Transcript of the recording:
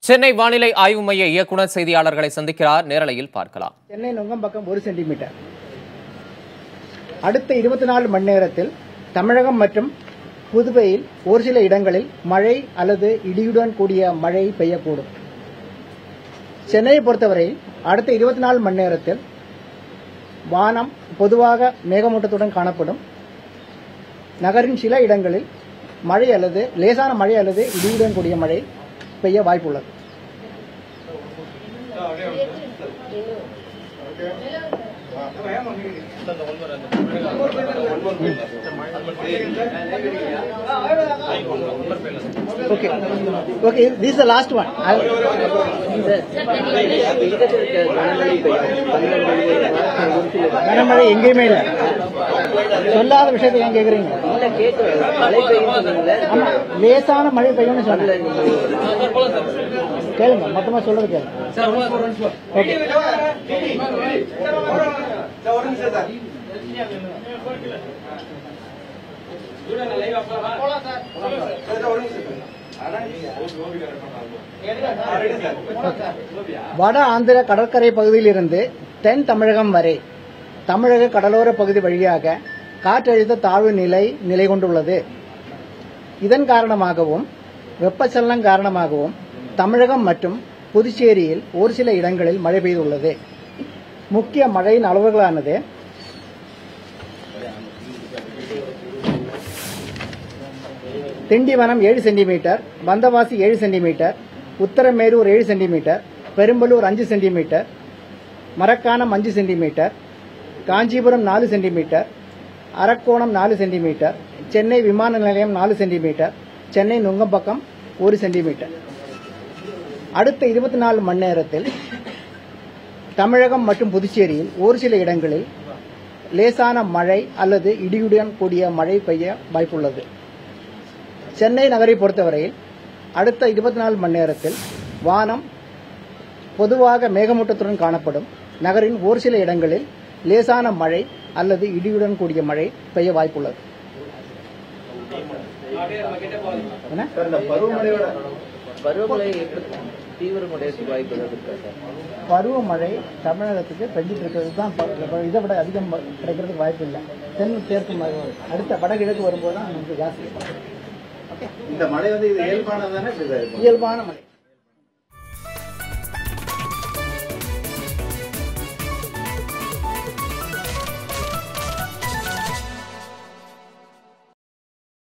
சென்னை வானிலை ஆய்வு மைய இயக்குநர் செய்தியாளர்களை சந்திக்கிறார். நேரலையில் பார்க்கலாம். சென்னை நுங்கம்பாக்கம் 1 சென்டிமீட்டர். அடுத்த 24 மணி நேரத்தில் தமிழகம் மற்றும் புதுவையில் ஒரு சில இடங்களில் மழை அல்லது இடியுடன் கூடிய மழை பெய்யக்கூடும். சென்னையை பொறுத்தவரை அடுத்த 24 மணி நேரத்தில் வானம் பொதுவாக மேகமூட்டத்துடன் காணப்படும். நகரின் சில இடங்களில் மழை அல்லது லேசான மழை அல்லது இடியுடன் கூடிய மழை பெய்ய வாய்ப்புள்ளது. Okay, this is the last one. கனமழை எங்கேயுமே இல்லை. சொல்லாத விஷயத்தை ஏன் கேக்குறீங்க? ஆமா, லேசான மழை பெய்யும்னு சொன்னேன். கேளுங்க, மொத்தமா சொல்றது கேளுங்க. வட ஆந்திர கடற்கரை பகுதியிலிருந்து தென் தமிழகம் வரை தமிழக கடலோர பகுதி வழியாக காற்றழுத்த தாழ்வு நிலை கொண்டுள்ளது. இதன் காரணமாகவும் வெப்பச்சலனம் காரணமாகவும் தமிழகம் மற்றும் புதுச்சேரியில் ஒரு சில இடங்களில் மழை பெய்துள்ளது. முக்கிய மழையின் அளவுகளானது Tindivanam 7 centimetre, Vandavasi 7 centimetre, Uthiramerur 7 centimetre, Perambalur 5 centimetre, Marakkanam 5 centimetre, Kanchipuram 4 centimetre, Arakkonam 4 centimetre, Chennai விமான நிலையம் 4 சென்டிமீட்டர், சென்னை நுங்கம்பாக்கம் 1 சென்டிமீட்டர். அடுத்த 24 மணி நேரத்தில் தமிழகம் மற்றும் புதுச்சேரியில் ஒரு சில இடங்களில் லேசான மழை அல்லது இடியுடன் கூடிய மழை பெய்ய வாய்ப்புள்ளது. சென்னை நகரை பொறுத்தவரையில் அடுத்த 24 மணி நேரத்தில் வானம் பொதுவாக மேகமூட்டத்துடன் காணப்படும். நகரின் ஒரு சில இடங்களில் லேசான மழை அல்லது இடியுடன் கூடிய மழை பெய்ய வாய்ப்புள்ளது. பருவமழை தமிழகத்துக்கு பெஞ்சிட்டு இருக்கிறது தான். இதை விட அதிகம் கிடைக்கிறதுக்கு வாய்ப்பு இல்லை. தென் தேர்க்கும் அடுத்த வடகிழக்கு வரும்போது தான் நமக்கு ஜாஸ்தி. இந்த மழை வந்து இயல்பானதானே? இயல்பான மழை.